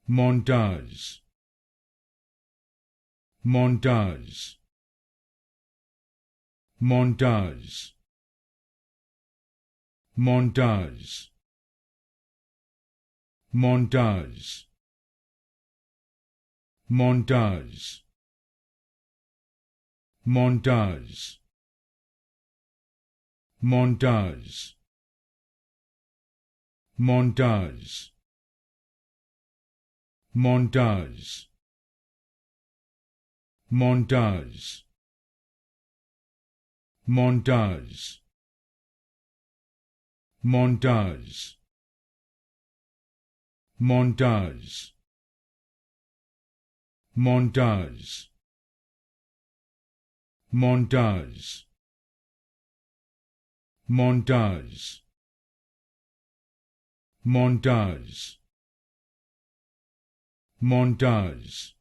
Montage, montage, montage, montage, montage, montage, montage, montage, montage, montage, montage, montage, montage, montage, montage, montage, montage, montage, montage,